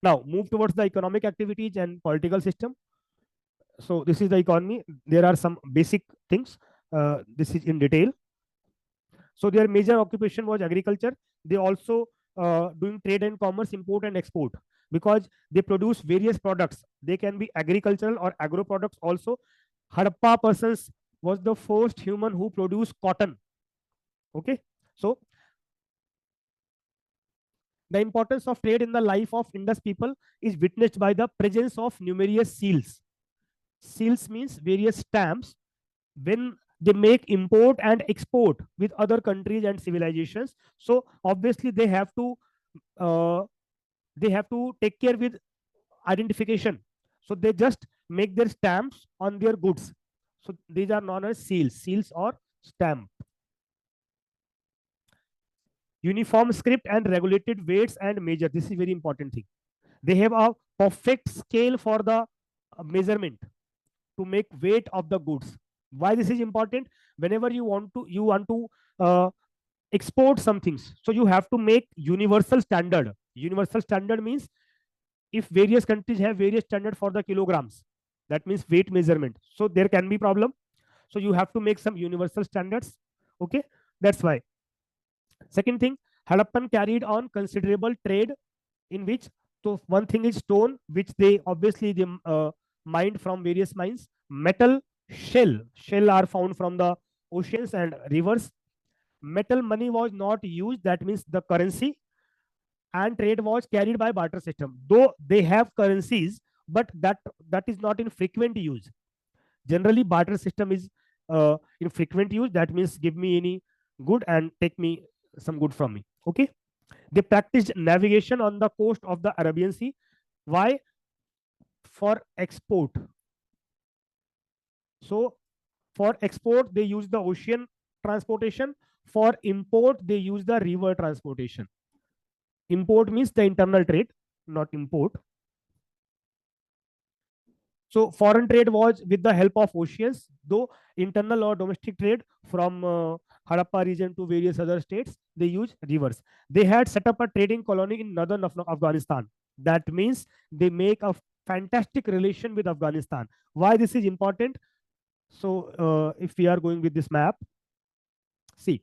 Now move towards the economic activities and political system. So this is the economy. There are some basic things. This is in detail. So their major occupation was agriculture. They also doing trade and commerce, import and export, because they produce various products. They can be agricultural or agro products also. Harappa persons was the first human who produced cotton. Okay, so the importance of trade in the life of Indus people is witnessed by the presence of numerous seals. Seals means various stamps. When they make import and export with other countries and civilizations, so obviously they have to take care with identification. So they just make their stamps on their goods. So these are known as seals or stamp. Uniform script and regulated weights and measure. This is very important thing. They have a perfect scale for the measurement to make weight of the goods. Why this is important? Whenever you want to export some things, so you have to make universal standard. Universal standard means if various countries have various standard for the kilograms, that means weight measurement, so there can be problem. So you have to make some universal standards. Okay, that's why. Second thing, Harappan carried on considerable trade in which, so one thing is stone, which they obviously mined from various mines. Metal, shell are found from the oceans and rivers. Metal money was not used, that means the currency, and trade was carried by barter system. Though they have currencies, but that is not in frequent use. Generally, barter system is in frequent use. That means give me any good and take me some good from me. Okay. They practiced navigation on the coast of the Arabian Sea. Why? For export. So for export, they use the ocean transportation. For import, they use the river transportation. Import means the internal trade, not import. So foreign trade was with the help of oceans, though internal or domestic trade from Harappa region to various other states, they use rivers. They had set up a trading colony in northern Afghanistan. That means they make a fantastic relation with Afghanistan. Why this is important? So if we are going with this map, see,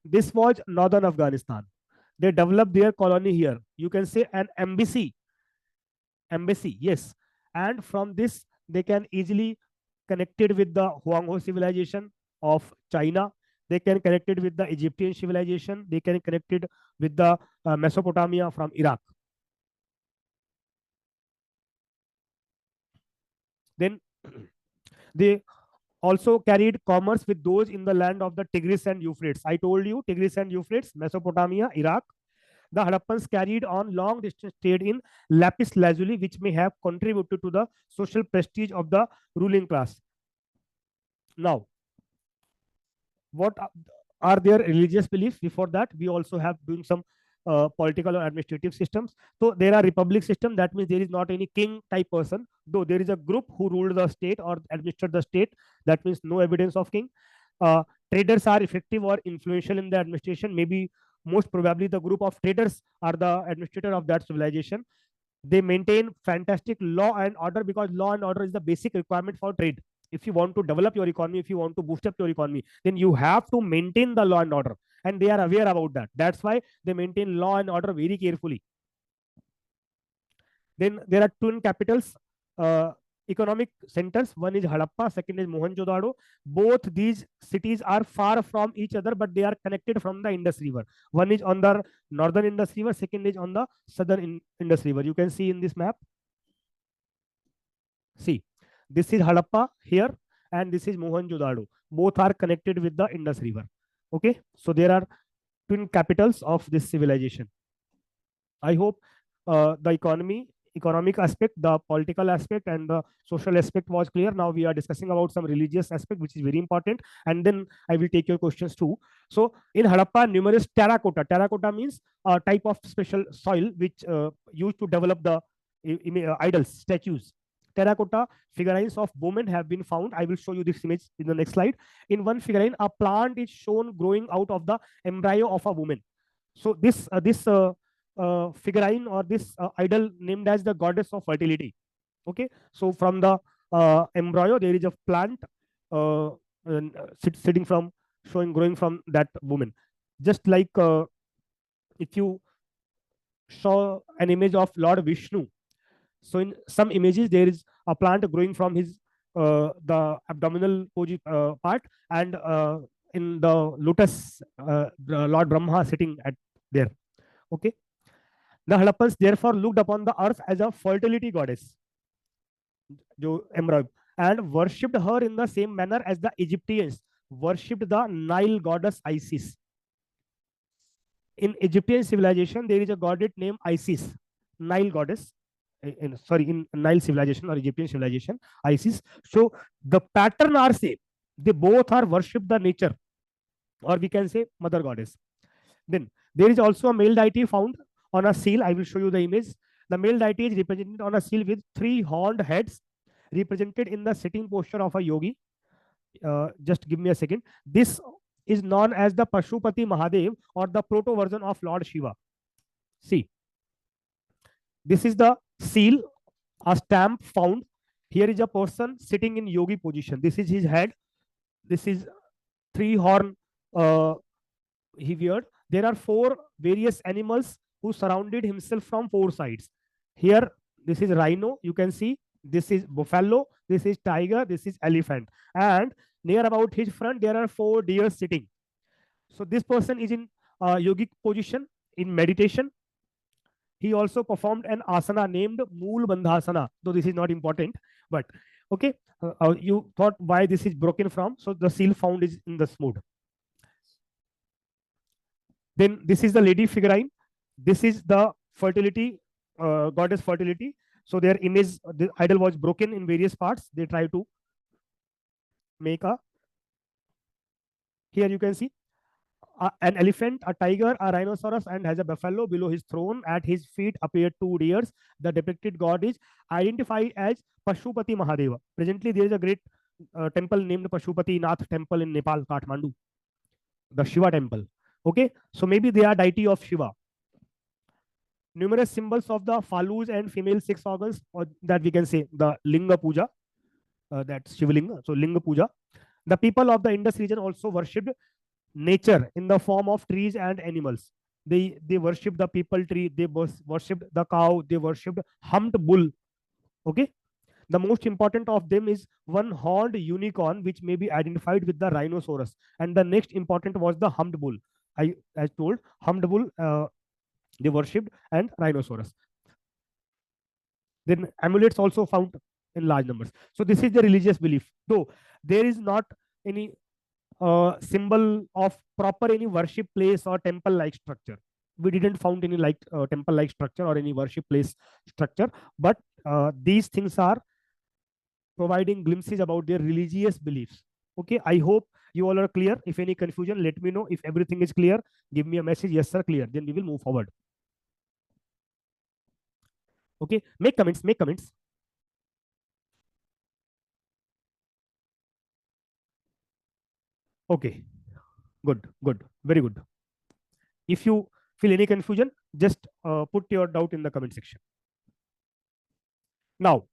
this was northern Afghanistan. They developed their colony here. You can say an embassy. Embassy, yes. And from this, they can easily connected with the Huangho civilization of China. They can connected with the Egyptian civilization. They can connected with the Mesopotamia from Iraq. Then they also carried commerce with those in the land of the Tigris and Euphrates. I told you Tigris and Euphrates, Mesopotamia, Iraq. The Harappans carried on long distance trade in lapis lazuli, which may have contributed to the social prestige of the ruling class. Now, what are their religious beliefs? Before that, we also have doing some political or administrative systems. So there are republic system. That means there is not any king type person, though there is a group who ruled the state or administered the state. That means no evidence of king. Traders are effective or influential in the administration. Maybe most probably the group of traders are the administrator of that civilization. They maintain fantastic law and order, because law and order is the basic requirement for trade. If you want to develop your economy, if you want to boost up your economy, then you have to maintain the law and order, and they are aware about that. That's why they maintain law and order very carefully. Then there are twin capitals, economic centers. One is Harappa, second is Mohenjo-daro. Both these cities are far from each other, but they are connected from the Indus River. One is on the northern Indus River, second is on the southern Indus River. You can see in this map. See, this is Harappa here, and this is Mohenjo-daro. Both are connected with the Indus River. Okay, so there are twin capitals of this civilization. I hope the economic aspect, the political aspect, and the social aspect was clear. Now we are discussing about some religious aspect, which is very important, and then I will take your questions too. So in Harappa, numerous terracotta. Terracotta means a type of special soil which used to develop the idols, statues. Terracotta figurines of women have been found. I will show you this image in the next slide. In one figurine, a plant is shown growing out of the embryo of a woman. So this figurine or this idol named as the goddess of fertility. Okay, so from the embryo there is a plant sitting from, showing, growing from that woman. Just like if you saw an image of Lord Vishnu, so in some images there is a plant growing from his the abdominal part, and in the lotus the Lord Brahma sitting at there. Okay, the Harappans therefore looked upon the earth as a fertility goddess, jo embryo, and worshipped her in the same manner as the Egyptians worshipped the Nile goddess Isis. In Egyptian civilization, there is a goddess named Isis, Nile goddess. In Nile civilization or Egyptian civilization, Isis. So the pattern are same. They both are worship the nature, or we can say mother goddess. Then there is also a male deity found on a seal. I will show you the image. The male deity is represented on a seal with 3 horned heads, represented in the sitting posture of a yogi. Just give me a second. This is known as the Pashupati Mahadev, or the proto version of Lord Shiva. See, this is the seal, a stamp found. Here is a person sitting in yogi position. This is his head. This is 3 horn he weared. There are 4 various animals who surrounded himself from 4 sides. Here, this is rhino. You can see this is buffalo. This is tiger. This is elephant. And near about his front, there are 4 deer sitting. So this person is in yogic position in meditation. He also performed an asana named Mool Bandhasana, though this is not important. But okay, you thought why this is broken from? So the seal found is in this mode. Then this is the lady figurine. This is the fertility goddess fertility. So their image, the idol was broken in various parts. They try to make a. Here you can see an elephant, a tiger, a rhinoceros, and has a buffalo below his throne. At his feet appear 2 deers. The depicted god is identified as Pashupati Mahadeva. Presently, there is a great temple named Pashupati Nath Temple in Nepal, Kathmandu, the Shiva temple. Okay, so maybe they are deity of Shiva. Numerous symbols of the Phalus and female 6 organs, or that we can say the Linga Puja, that's Shivalinga. So Linga Puja. The people of the Indus region also worshipped nature in the form of trees and animals. They worshipped the people tree, they worshipped the cow, they worshipped humped bull. Okay, the most important of them is one horned unicorn, which may be identified with the rhinoceros, and the next important was the humped bull. I told humped bull they worshipped, and rhinoceros. Then amulets also found in large numbers. So this is the religious belief, though there is not any symbol of proper any worship place or temple like structure. We didn't found any like temple like structure or any worship place structure, but these things are providing glimpses about their religious beliefs. Okay, I hope you all are clear. If any confusion, let me know. If everything is clear, give me a message, yes sir, clear, then we will move forward. Okay, make comments, make comments. Okay, good, good, very good. If you feel any confusion, just put your doubt in the comment section. Now,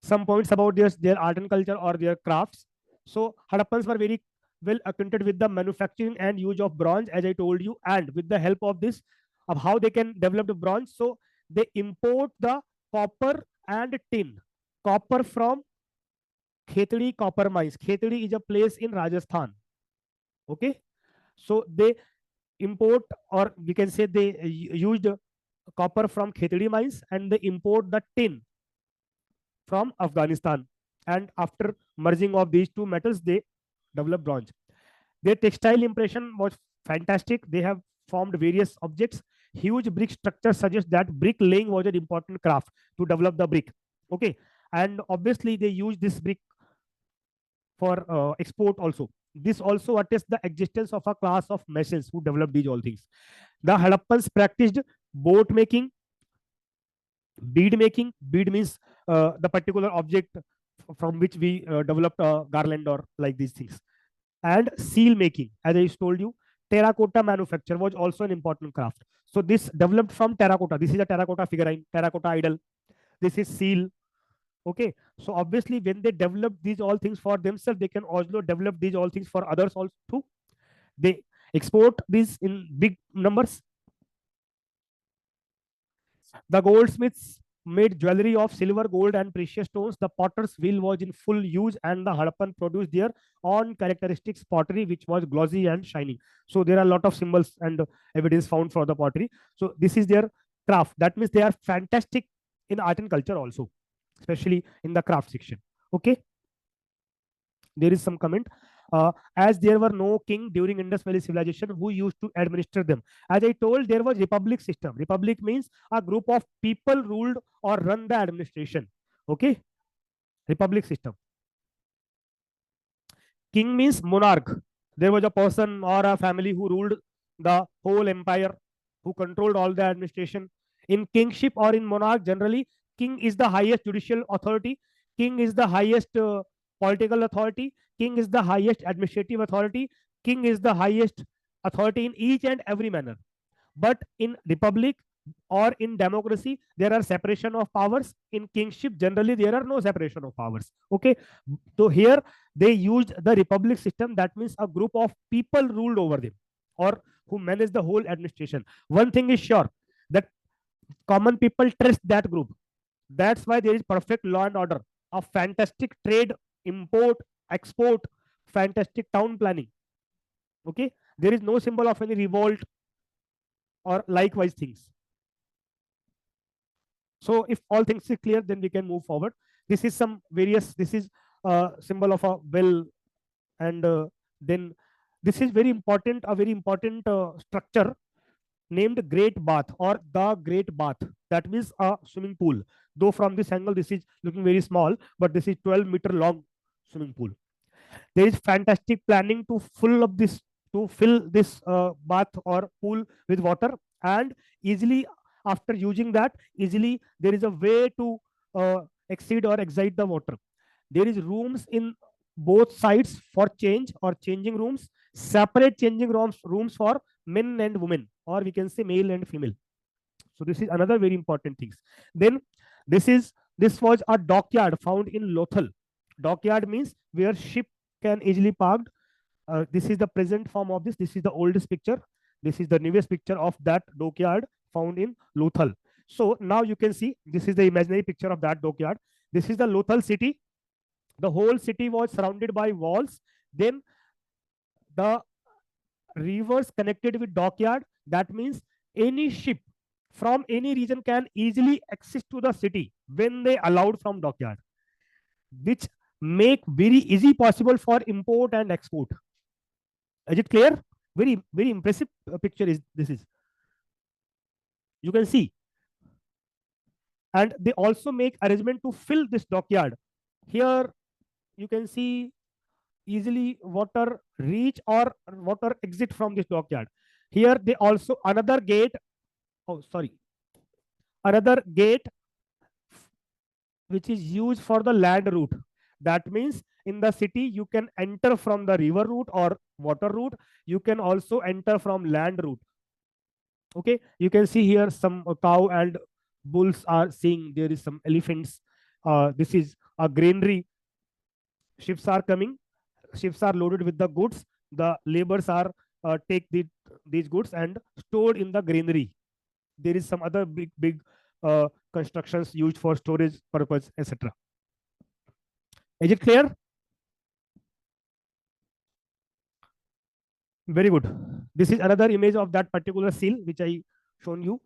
some points about their art and culture or their crafts. So Harappans were very well acquainted with the manufacturing and use of bronze, as I told you, and with the help of this, of how they can develop the bronze. So they import the copper and tin. Copper from Khetri copper mines. Khetri is a place in Rajasthan. Okay, so they import, or we can say they used copper from Khetri mines, and they import the tin from Afghanistan. And after merging of these 2 metals, they developed bronze. Their textile impression was fantastic. They have formed various objects. Huge brick structure suggests that brick laying was an important craft to develop the brick. Okay, and obviously they use this brick for export also. This also attests the existence of a class of masons who developed these all things. The Harappans practiced boat making, bead making. Bead means the particular object from which we developed a garland or like these things. And seal making, as I told you, terracotta manufacture was also an important craft. So this developed from terracotta. This is a terracotta figurine, terracotta idol. This is seal. Okay, so obviously when they develop these all things for themselves, they can also develop these all things for others also too. They export these in big numbers. The goldsmiths made jewelry of silver, gold, and precious stones. The potter's wheel was in full use, and the Harappan produced their own characteristics pottery, which was glossy and shining. So there are a lot of symbols and evidence found for the pottery. So this is their craft. That means they are fantastic in art and culture also, especially in the craft section. Okay, there is some comment. As there were no king during Indus Valley civilization who used to administer them. As I told, there was republic system. Republic means a group of people ruled or run the administration. Okay, republic system. King means monarch. There was a person or a family who ruled the whole empire, who controlled all the administration. In kingship or in monarch, generally, king is the highest judicial authority. King is the highest political authority. King is the highest administrative authority. King is the highest authority in each and every manner. But in republic or in democracy, there are separation of powers. In kingship, generally, there are no separation of powers. Okay, so here they used the republic system. That means a group of people ruled over them or who manage the whole administration. One thing is sure, that common people trust that group. That's why there is perfect law and order, a fantastic trade, import, export, fantastic town planning. Okay, there is no symbol of any revolt or likewise things. So if all things is clear, then we can move forward. This is some various, this is a symbol of a well, and then this is very important, a very important structure named Great Bath or the Great Bath. That means a swimming pool. Though from this angle, this is looking very small, but this is 12-meter long swimming pool. There is fantastic planning to fill this bath or pool with water, and easily after using that, easily there is a way to exceed or exit the water. There is rooms in both sides for change or changing rooms, separate changing rooms for men and women, or we can say male and female. So this is another very important things. Then this was a dockyard found in Lothal. Dockyard means where ship can easily parked. This is the present form of this. This is the oldest picture. This is the newest picture of that dockyard found in Lothal. So now you can see this is the imaginary picture of that dockyard. This is the Lothal city. The whole city was surrounded by walls. Then the rivers connected with dockyard. That means any ship from any region can easily access to the city when they allowed from dockyard, which make very easy possible for import and export. Is it clear? Very impressive picture is this is. You can see, and they also make arrangement to fill this dockyard. Here you can see easily water reach or water exit from this dockyard. Here they also another gate. Oh, sorry, another gate which is used for the land route. That means in the city you can enter from the river route or water route. You can also enter from land route. Okay, you can see here some cow and bulls are seeing. There is some elephants. This is a granary. Ships are coming. Ships are loaded with the goods. The laborers are take these goods and stored in the granary. There is some other big constructions used for storage purpose, etc. Is it clear? Very good. This is another image of that particular seal which I shown you.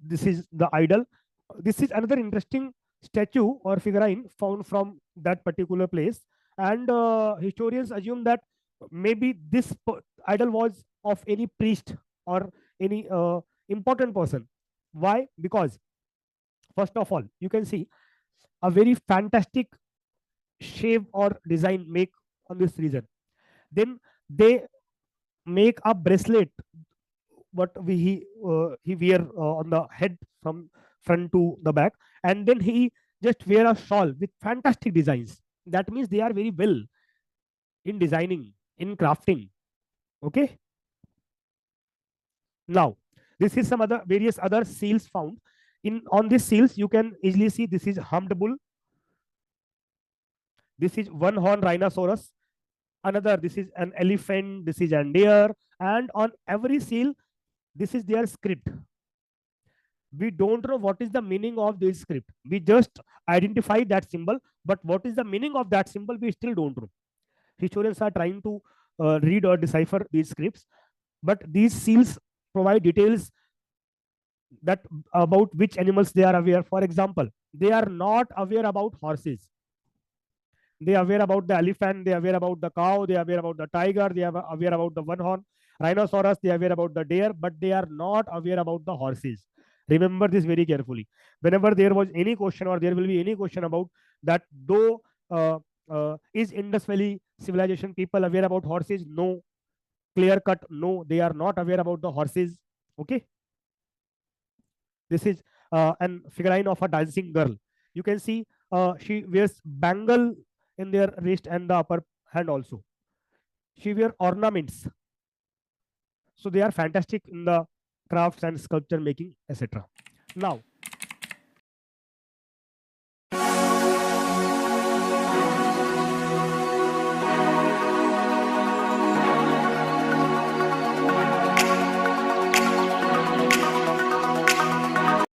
This is the idol. This is another interesting statue or figurine found from that particular place, and historians assume that maybe this idol was of any priest or any important person. Why? Because first of all, you can see a very fantastic shape or design make on this region. Then they make a bracelet what he wear on the head from front to the back, and then he just wear a shawl with fantastic designs. That means they are very well in designing, in crafting. Okay, now This is some other various other seals found. On these seals, you can easily see this is humped bull. This is one horn rhinoceros. Another, this is an elephant. This is a deer. And on every seal, this is their script. We don't know what is the meaning of this script. We just identify that symbol, but what is the meaning of that symbol, we still don't know. Historians are trying to read or decipher these scripts, but these seals provide details that about which animals they are aware. For example, they are not aware about horses. They are aware about the elephant, they are aware about the cow, they are aware about the tiger, they are aware about the one horn rhinoceros, they are aware about the deer, but they are not aware about the horses. Remember this very carefully. Whenever there was any question or there will be any question about that, though is Indus Valley civilization people aware about horses? No. Clear cut, no, they are not aware about the horses. Okay. This is an figurine of a dancing girl. You can see she wears bangle in their wrist and the upper hand also. She wear ornaments. So they are fantastic in the crafts and sculpture making, etc. Now,